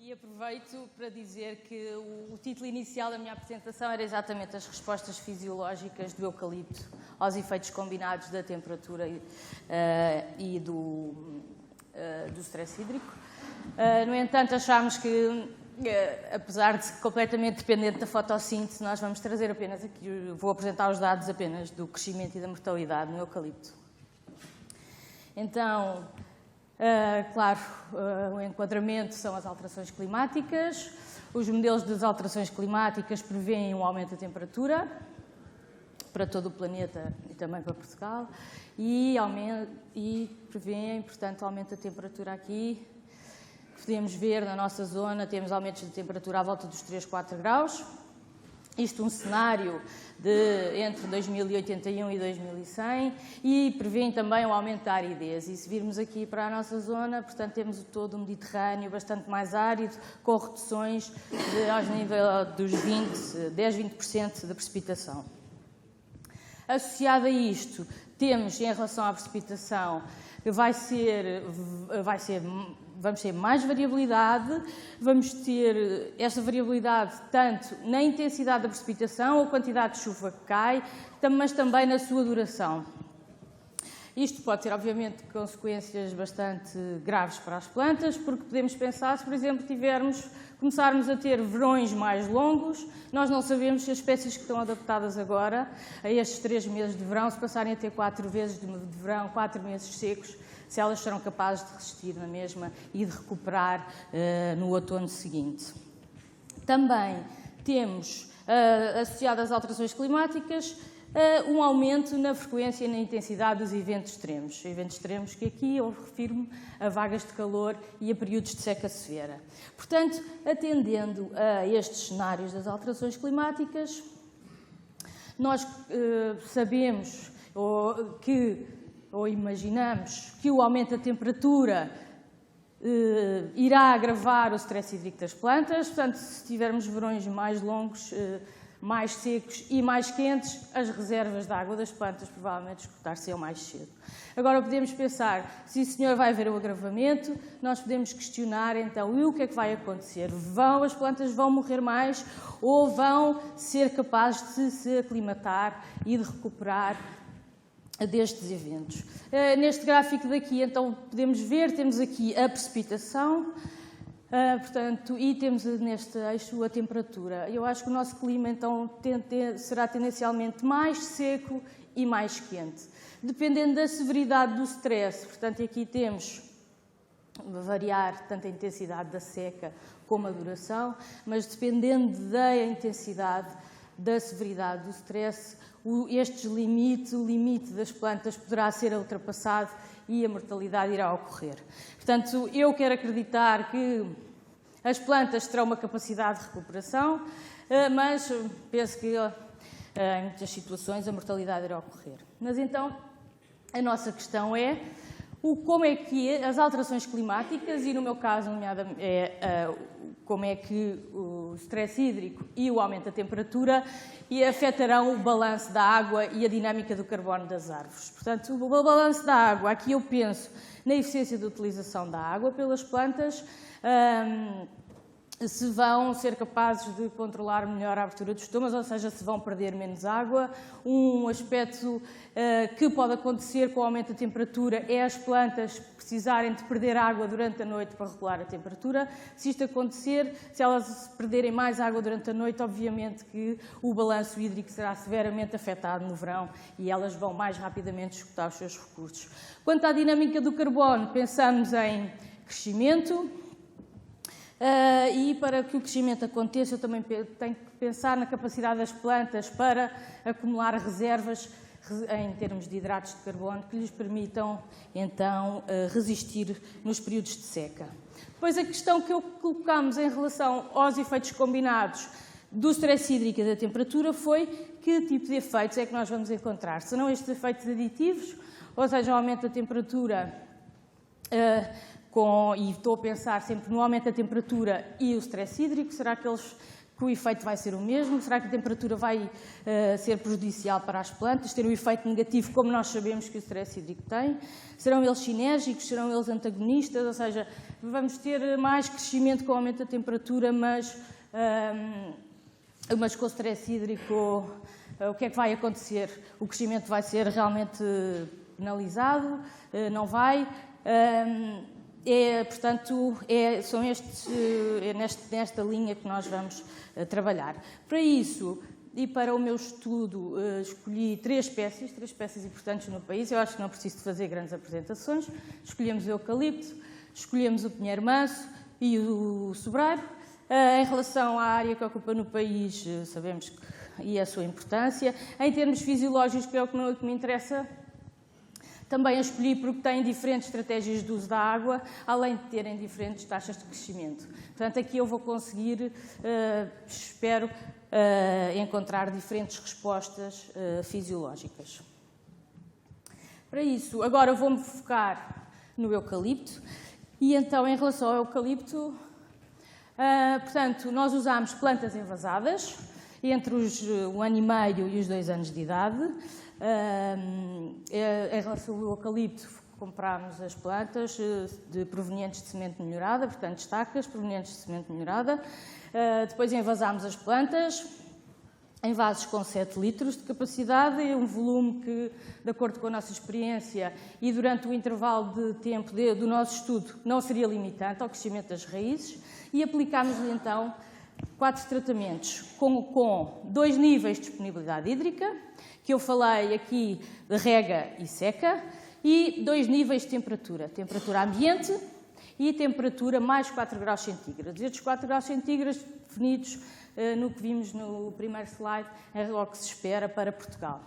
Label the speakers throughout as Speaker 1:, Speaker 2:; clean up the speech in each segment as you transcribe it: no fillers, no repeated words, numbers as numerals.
Speaker 1: E aproveito para dizer que o título inicial da minha apresentação era exatamente as respostas fisiológicas do eucalipto aos efeitos combinados da temperatura e do stress hídrico. No entanto, achámos que, apesar de ser completamente dependente da fotossíntese, nós vamos trazer apenas aqui, vou apresentar os dados apenas do crescimento e da mortalidade no eucalipto. Então, claro, o enquadramento são as alterações climáticas. Os modelos das alterações climáticas prevêem um aumento da temperatura para todo o planeta e também para Portugal e prevêem, portanto, aumento da temperatura aqui. Podemos ver na nossa zona, temos aumentos de temperatura à volta dos 3, 4 graus. Isto um cenário de entre 2081 e 2100 e prevêem também um aumento da aridez. E se virmos aqui para a nossa zona, portanto, temos todo o Mediterrâneo bastante mais árido, com reduções aos níveis dos 10-20% da precipitação. Associado a isto, temos, em relação à precipitação, vamos ter mais variabilidade, vamos ter esta variabilidade tanto na intensidade da precipitação, ou quantidade de chuva que cai, mas também na sua duração. Isto pode ter, obviamente, consequências bastante graves para as plantas, porque podemos pensar, se, por exemplo, começarmos a ter verões mais longos, nós não sabemos se as espécies que estão adaptadas agora a estes 3 meses de verão, se passarem a ter 4 vezes de verão, 4 meses secos, se elas serão capazes de resistir na mesma e de recuperar no outono seguinte. Também temos, associado às alterações climáticas, um aumento na frequência e na intensidade dos eventos extremos. Eventos extremos que aqui eu refiro-me a vagas de calor e a períodos de seca severa. Portanto, atendendo a estes cenários das alterações climáticas, nós sabemos ou imaginamos que o aumento da temperatura irá agravar o stress hídrico das plantas. Portanto, se tivermos verões mais longos, mais secos e mais quentes, as reservas de água das plantas provavelmente esgotar-se-ão mais cedo. Agora podemos pensar, se senhor vai haver um agravamento, nós podemos questionar então, e o que é que vai acontecer? As plantas vão morrer mais ou vão ser capazes de se aclimatar e de recuperar destes eventos? Neste gráfico daqui, então, podemos ver, temos aqui a precipitação, portanto, e temos neste eixo a temperatura. Eu acho que o nosso clima, então, será tendencialmente mais seco e mais quente, dependendo da severidade do stress. Portanto, aqui temos variar tanto a intensidade da seca como a duração, mas dependendo da intensidade, da severidade do stress, o limite das plantas poderá ser ultrapassado e a mortalidade irá ocorrer. Portanto, eu quero acreditar que as plantas terão uma capacidade de recuperação, mas penso que em muitas situações a mortalidade irá ocorrer. Mas então, a nossa questão é como é que as alterações climáticas, e no meu caso, como é que o stress hídrico e o aumento da temperatura afetarão o balanço da água e a dinâmica do carbono das árvores. Portanto, o balanço da água, aqui eu penso na eficiência de utilização da água pelas plantas, se vão ser capazes de controlar melhor a abertura dos estomas, ou seja, se vão perder menos água. Um aspecto que pode acontecer com o aumento da temperatura é as plantas precisarem de perder água durante a noite para regular a temperatura. Se isto acontecer, se elas perderem mais água durante a noite, obviamente que o balanço hídrico será severamente afetado no verão e elas vão mais rapidamente esgotar os seus recursos. Quanto à dinâmica do carbono, pensamos em crescimento. E para que o crescimento aconteça, eu também tenho que pensar na capacidade das plantas para acumular reservas em termos de hidratos de carbono que lhes permitam, então, resistir nos períodos de seca. Depois, a questão que colocamos em relação aos efeitos combinados do stress hídrico e da temperatura foi que tipo de efeitos é que nós vamos encontrar. Serão estes efeitos aditivos, ou seja, o aumento da temperatura e estou a pensar sempre no aumento da temperatura e o stress hídrico, será que eles que o efeito vai ser o mesmo? Será que a temperatura vai ser prejudicial para as plantas, ter um efeito negativo, como nós sabemos que o stress hídrico tem? Serão eles sinérgicos? Serão eles antagonistas? Ou seja, vamos ter mais crescimento com o aumento da temperatura, mas com o stress hídrico, o que é que vai acontecer? O crescimento vai ser realmente penalizado? Não vai? Portanto, nesta linha que nós vamos trabalhar. Para isso, e para o meu estudo, escolhi três espécies importantes no país. Eu acho que não preciso de fazer grandes apresentações. Escolhemos o eucalipto, escolhemos o pinheiro manso e o sobreiro. Em relação à área que ocupa no país, sabemos e a sua importância. Em termos fisiológicos, que é o que me interessa, também a escolhi porque têm diferentes estratégias de uso da água, além de terem diferentes taxas de crescimento. Portanto, aqui eu vou conseguir, espero, encontrar diferentes respostas fisiológicas. Para isso, agora vou-me focar no eucalipto. E então, em relação ao eucalipto, portanto, nós usamos plantas envasadas entre um ano e meio e os 2 anos de idade. Em relação ao eucalipto, comprámos as plantas provenientes de semente melhorada, portanto, estacas provenientes de semente melhorada. Depois envasámos as plantas em vasos com 7 litros de capacidade, um volume que, de acordo com a nossa experiência e durante o intervalo de tempo do nosso estudo, não seria limitante ao crescimento das raízes, e aplicámos-lhe então 4 tratamentos com 2 níveis de disponibilidade hídrica, que eu falei aqui de rega e seca, e 2 níveis de temperatura, temperatura ambiente e temperatura mais 4 graus centígrados. Estes 4 graus centígrados definidos no que vimos no primeiro slide, é o que se espera para Portugal.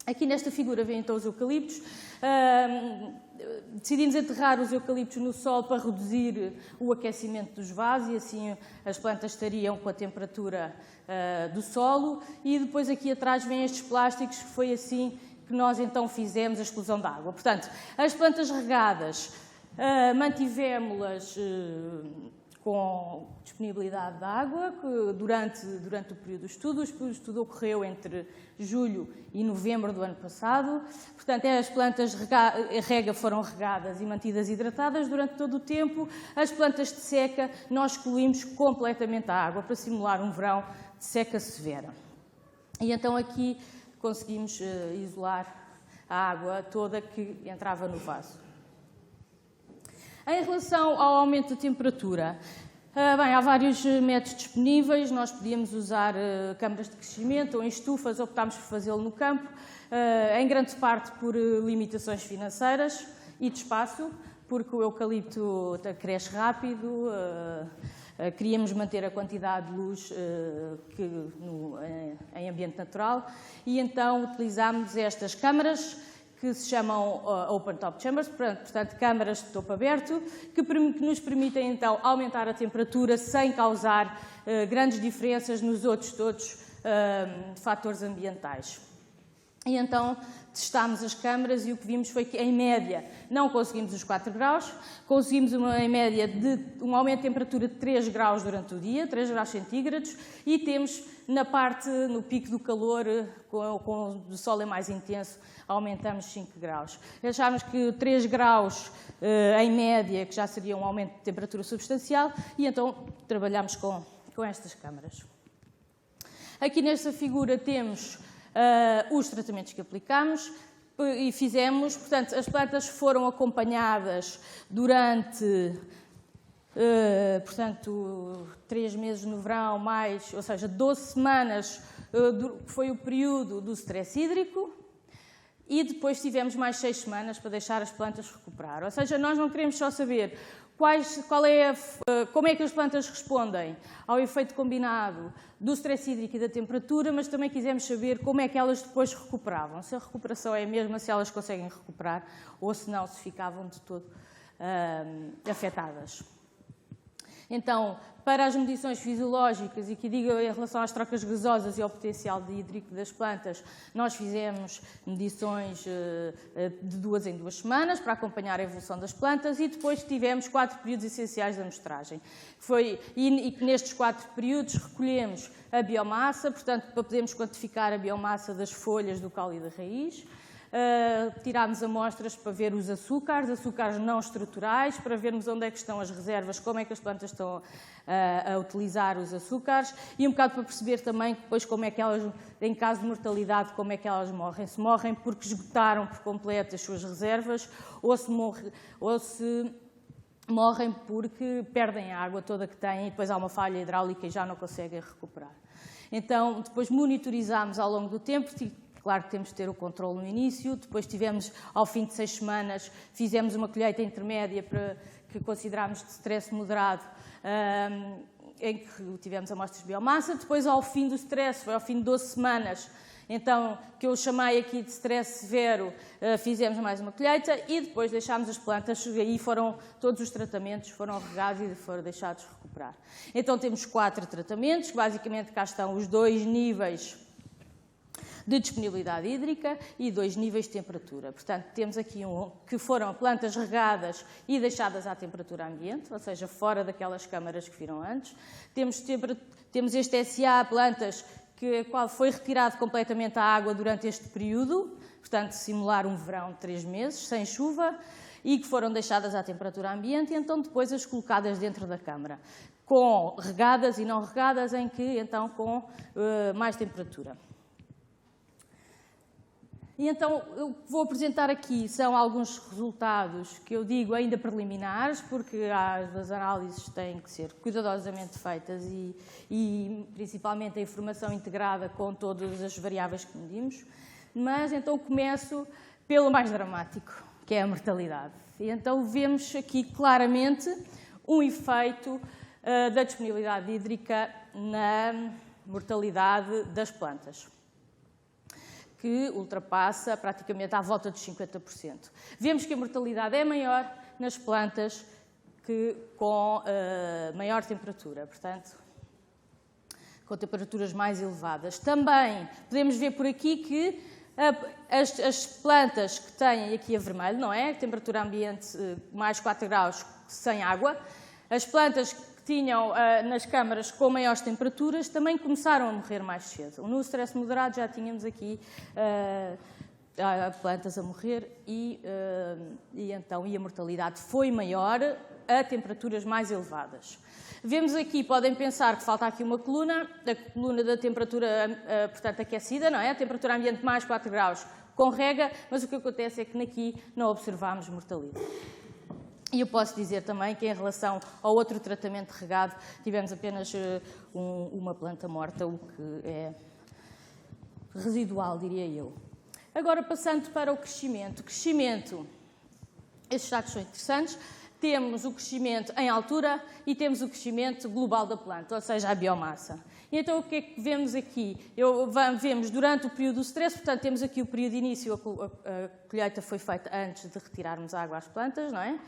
Speaker 1: Aqui nesta figura vêm então os eucaliptos. Decidimos enterrar os eucaliptos no solo para reduzir o aquecimento dos vasos e assim as plantas estariam com a temperatura do solo. E depois aqui atrás vêm estes plásticos, que foi assim que nós então fizemos a exclusão da água. Portanto, as plantas regadas mantivemos-las com disponibilidade de água durante o período do estudo. O estudo ocorreu entre julho e novembro do ano passado. Portanto, as plantas rega foram regadas e mantidas hidratadas durante todo o tempo. As plantas de seca, nós excluímos completamente a água para simular um verão de seca severa. E então aqui conseguimos isolar a água toda que entrava no vaso. Em relação ao aumento da temperatura, há vários métodos disponíveis. Nós podíamos usar câmaras de crescimento ou em estufas, optámos por fazê-lo no campo, em grande parte por limitações financeiras e de espaço, porque o eucalipto cresce rápido, queríamos manter a quantidade de luz em ambiente natural e então utilizámos estas câmaras que se chamam Open Top Chambers, portanto, câmaras de topo aberto, que nos permitem, então, aumentar a temperatura sem causar grandes diferenças nos outros todos fatores ambientais. E, então, testámos as câmaras e o que vimos foi que, em média, não conseguimos os 4 graus, conseguimos, em média, um aumento de temperatura de 3 graus durante o dia, 3 graus centígrados, e temos, no pico do calor, com o sol é mais intenso, aumentamos 5 graus. Achámos que 3 graus, em média, que já seria um aumento de temperatura substancial, e então trabalhamos com estas câmaras. Aqui nesta figura temos os tratamentos que aplicámos e fizemos. Portanto, as plantas foram acompanhadas durante 3 meses no verão, ou seja, 12 semanas, foi o período do stress hídrico. E depois tivemos mais 6 semanas para deixar as plantas recuperar. Ou seja, nós não queremos só saber como é que as plantas respondem ao efeito combinado do stress hídrico e da temperatura, mas também quisemos saber como é que elas depois recuperavam. Se a recuperação é a mesma, se elas conseguem recuperar ou se não, se ficavam de todo afetadas. Então, para as medições fisiológicas, e que digo em relação às trocas gasosas e ao potencial hídrico das plantas, nós fizemos medições de 2 em 2 semanas para acompanhar a evolução das plantas e depois tivemos 4 períodos essenciais de amostragem. E nestes 4 períodos recolhemos a biomassa, portanto, para podermos quantificar a biomassa das folhas, do caule e da raiz. Tirámos amostras para ver os açúcares não estruturais, para vermos onde é que estão as reservas, como é que as plantas estão a utilizar os açúcares e um bocado para perceber também depois como é que elas, em caso de mortalidade, como é que elas morrem. Se morrem porque esgotaram por completo as suas reservas ou se morrem porque perdem a água toda que têm e depois há uma falha hidráulica e já não conseguem recuperar. Então, depois monitorizámos ao longo do tempo. Claro que temos de ter o controle no início, depois tivemos, ao fim de 6 semanas, fizemos uma colheita intermédia que considerámos de stress moderado, em que tivemos amostras de biomassa. Depois, ao fim do stress, foi ao fim de 12 semanas, então, que eu chamei aqui de stress severo, fizemos mais uma colheita e depois deixámos as plantas, e aí todos os tratamentos foram regados e foram deixados recuperar. Então, temos 4 tratamentos, basicamente cá estão os 2 níveis de disponibilidade hídrica e 2 níveis de temperatura. Portanto, temos aqui que foram plantas regadas e deixadas à temperatura ambiente, ou seja, fora daquelas câmaras que viram antes. Temos este SA, plantas que qual foi retirado completamente a água durante este período, portanto, simular um verão de 3 meses, sem chuva, e que foram deixadas à temperatura ambiente e então depois as colocadas dentro da câmara, com regadas e não regadas, em que então com mais temperatura. E então, eu vou apresentar aqui são alguns resultados que eu digo ainda preliminares, porque as análises têm que ser cuidadosamente feitas e principalmente a informação integrada com todas as variáveis que medimos. Mas então começo pelo mais dramático, que é a mortalidade. E então vemos aqui claramente um efeito da disponibilidade hídrica na mortalidade das plantas, que ultrapassa praticamente à volta dos 50%. Vemos que a mortalidade é maior nas plantas que com maior temperatura, portanto, com temperaturas mais elevadas. Também podemos ver por aqui que as plantas que têm aqui a vermelho, não é? Temperatura ambiente mais 4 graus sem água, as plantas que tinham nas câmaras com maiores temperaturas também começaram a morrer mais cedo. No stress moderado já tínhamos aqui plantas a morrer e a mortalidade foi maior a temperaturas mais elevadas. Vemos aqui, podem pensar que falta aqui uma coluna, a coluna da temperatura, portanto, aquecida, não é? A temperatura ambiente mais 4 graus com rega, mas o que acontece é que aqui não observámos mortalidade. E eu posso dizer também que, em relação ao outro tratamento regado, tivemos apenas uma planta morta, o que é residual, diria eu. Agora, passando para o crescimento. O crescimento, estes dados são interessantes. Temos o crescimento em altura e temos o crescimento global da planta, ou seja, a biomassa. E então, o que é que vemos aqui? Vemos durante o período do stress, portanto, temos aqui o período de início, a colheita foi feita antes de retirarmos a água às plantas, não é?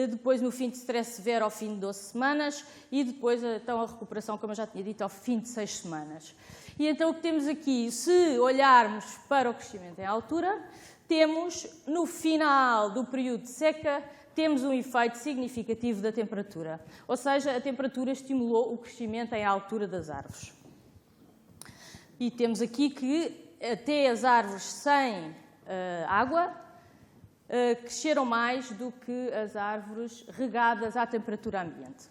Speaker 1: Depois no fim de stress severo ao fim de 12 semanas e depois então a recuperação, como eu já tinha dito, ao fim de 6 semanas. E então o que temos aqui, se olharmos para o crescimento em altura, temos no final do período de seca, temos um efeito significativo da temperatura. Ou seja, a temperatura estimulou o crescimento em altura das árvores. E temos aqui que até as árvores sem água cresceram mais do que as árvores regadas à temperatura ambiente.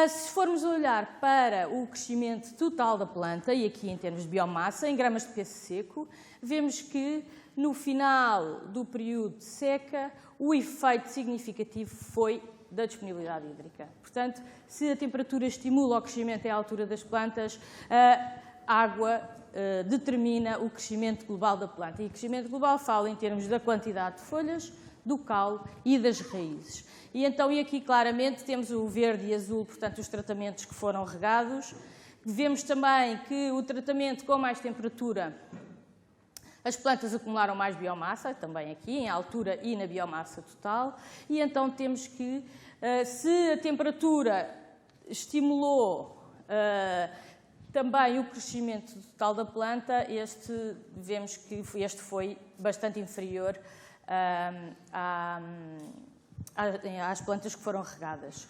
Speaker 1: Se formos olhar para o crescimento total da planta, e aqui em termos de biomassa, em gramas de peso seco, vemos que no final do período de seca o efeito significativo foi da disponibilidade hídrica. Portanto, se a temperatura estimula o crescimento à altura das plantas, a água determina o crescimento global da planta. E o crescimento global fala em termos da quantidade de folhas, do caule e das raízes. E então, e aqui claramente temos o verde e azul, portanto, os tratamentos que foram regados. Vemos também que o tratamento com mais temperatura, As plantas acumularam mais biomassa, também aqui, em altura e na biomassa total, e então temos que, se a temperatura estimulou também o crescimento total da planta, vemos que este foi bastante inferior às plantas que foram regadas.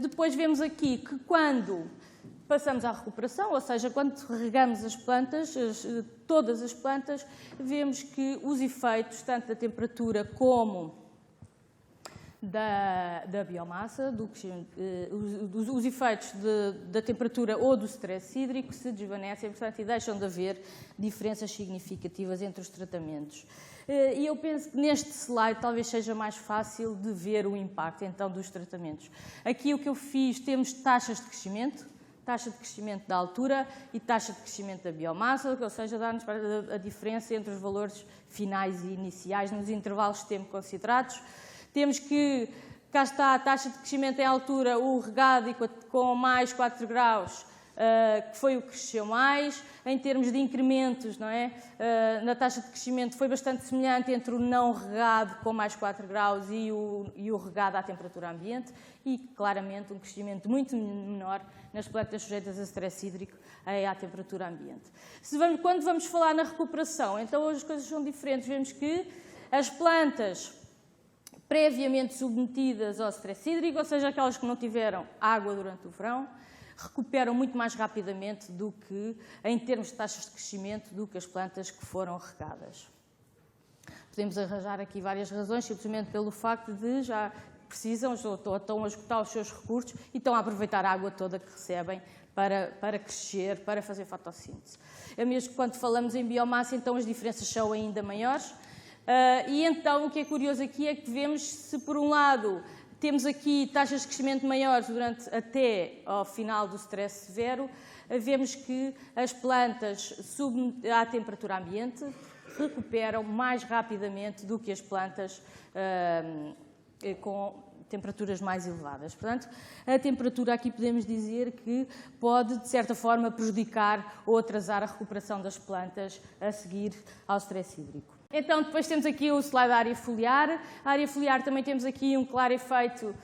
Speaker 1: Depois vemos aqui que quando passamos à recuperação, ou seja, quando regamos as plantas, todas as plantas, vemos que os efeitos, tanto da temperatura como da biomassa, os efeitos da temperatura ou do stress hídrico se desvanecem, portanto, e deixam de haver diferenças significativas entre os tratamentos. E eu penso que neste slide talvez seja mais fácil de ver o impacto, então, dos tratamentos. Aqui o que eu fiz, temos taxas de crescimento, taxa de crescimento da altura e taxa de crescimento da biomassa, ou seja, dá-nos a diferença entre os valores finais e iniciais nos intervalos de tempo considerados. Temos que, cá está a taxa de crescimento em altura, o regado com mais 4 graus, que foi o que cresceu mais. Em termos de incrementos, não é? Na taxa de crescimento foi bastante semelhante entre o não regado com mais 4 graus e o regado à temperatura ambiente e, claramente, um crescimento muito menor nas plantas sujeitas a stress hídrico à temperatura ambiente. Quando vamos falar na recuperação, então as coisas são diferentes. Vemos que as plantas previamente submetidas ao stress hídrico, ou seja, aquelas que não tiveram água durante o verão, recuperam muito mais rapidamente do que, em termos de taxas de crescimento, do que as plantas que foram regadas. Podemos arranjar aqui várias razões, simplesmente pelo facto de já precisam, ou estão a esgotar os seus recursos e estão a aproveitar a água toda que recebem para crescer, para fazer fotossíntese. É mesmo que quando falamos em biomassa, então as diferenças são ainda maiores. E então o que é curioso aqui é que vemos se, por um lado, temos aqui taxas de crescimento maiores até ao final do stress severo, vemos que as plantas à temperatura ambiente recuperam mais rapidamente do que as plantas com temperaturas mais elevadas. Portanto, a temperatura aqui podemos dizer que pode, de certa forma, prejudicar ou atrasar a recuperação das plantas a seguir ao stress hídrico. Então, depois temos aqui o slide da área foliar. A área foliar também temos aqui um claro efeito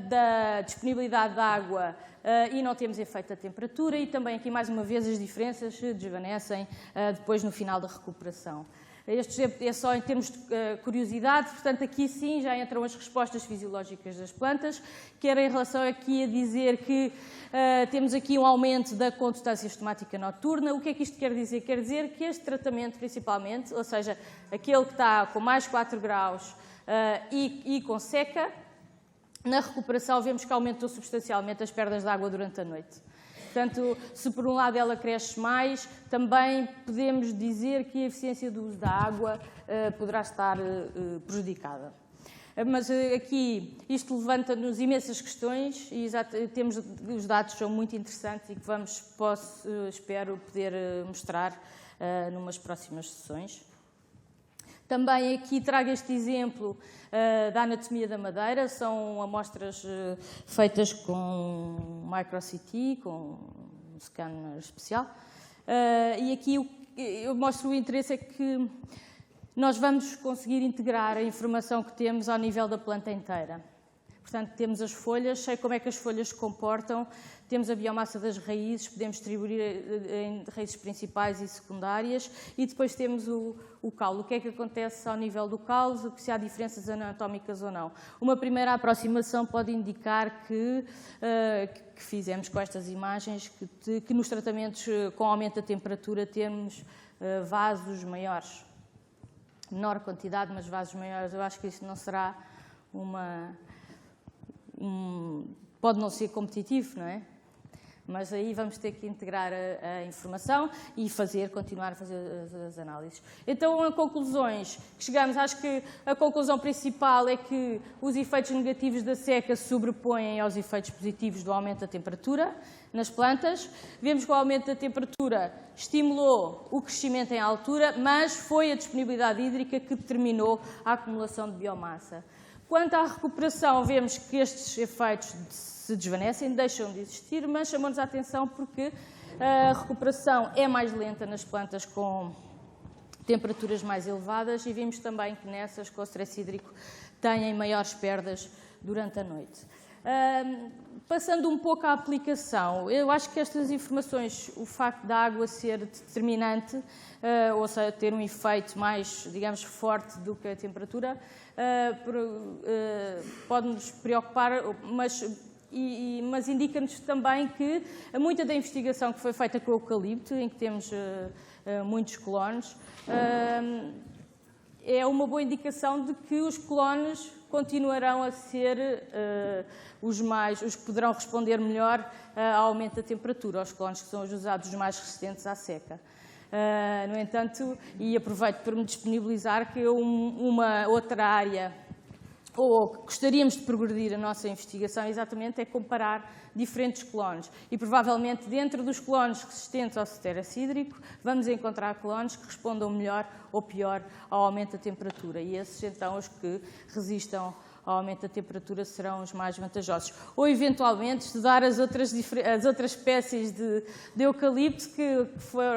Speaker 1: da disponibilidade de água e não temos efeito da temperatura e também aqui, mais uma vez, as diferenças se desvanecem depois no final da recuperação. Este é só em termos de curiosidade, portanto, aqui sim já entram as respostas fisiológicas das plantas, que era em relação aqui a dizer que temos aqui um aumento da constância estomática noturna. O que é que isto quer dizer? Quer dizer que este tratamento, principalmente, ou seja, aquele que está com mais 4 graus e com seca, na recuperação vemos que aumentou substancialmente as perdas de água durante a noite. Portanto, se por um lado ela cresce mais, também podemos dizer que a eficiência do uso da água poderá estar prejudicada. Mas aqui isto levanta-nos imensas questões e os dados são muito interessantes e que espero poder mostrar numas próximas sessões. Também aqui trago este exemplo da anatomia da madeira, são amostras feitas com micro-CT, com um scanner especial. E aqui eu mostro o interesse é que nós vamos conseguir integrar a informação que temos ao nível da planta inteira. Portanto, temos as folhas, sei como é que as folhas se comportam, temos a biomassa das raízes, podemos distribuir em raízes principais e secundárias e depois temos o caule. O que é que acontece ao nível do caule, se há diferenças anatómicas ou não. Uma primeira aproximação pode indicar que fizemos com estas imagens que nos tratamentos com aumento da temperatura temos vasos maiores. Menor quantidade, mas vasos maiores. Eu acho que isto não será pode não ser competitivo, não é? Mas aí vamos ter que integrar a informação e continuar a fazer as análises. Então, a conclusões que chegamos, acho que a conclusão principal é que os efeitos negativos da seca se sobrepõem aos efeitos positivos do aumento da temperatura nas plantas. Vemos que o aumento da temperatura estimulou o crescimento em altura, mas foi a disponibilidade hídrica que determinou a acumulação de biomassa. Quanto à recuperação, vemos que estes efeitos se desvanecem, deixam de existir, mas chamamos a atenção porque a recuperação é mais lenta nas plantas com temperaturas mais elevadas e vimos também que nessas com o stress hídrico têm maiores perdas durante a noite. Passando um pouco à aplicação, eu acho que estas informações, o facto da água ser determinante, ou seja, ter um efeito mais, digamos, forte do que a temperatura, pode-nos preocupar, mas indica-nos também que muita da investigação que foi feita com o eucalipto, em que temos muitos colonos, é uma boa indicação de que os colonos continuarão a ser os que poderão responder melhor ao aumento da temperatura, os colonos que são os usados os mais resistentes à seca. No entanto, e aproveito para me disponibilizar que uma outra área, ou gostaríamos de progredir a nossa investigação, exatamente é comparar diferentes colonos. E provavelmente dentro dos colonos resistentes ao stress hídrico vamos encontrar colonos que respondam melhor ou pior ao aumento da temperatura. E esses, então, os que resistam ao aumento da temperatura serão os mais vantajosos. Ou, eventualmente, estudar as outras espécies de eucalipto que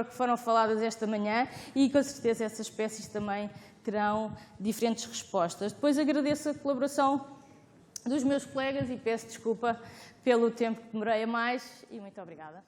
Speaker 1: foram faladas esta manhã e, com certeza, essas espécies também terão diferentes respostas. Depois agradeço a colaboração dos meus colegas e peço desculpa pelo tempo que demorei a mais e muito obrigada.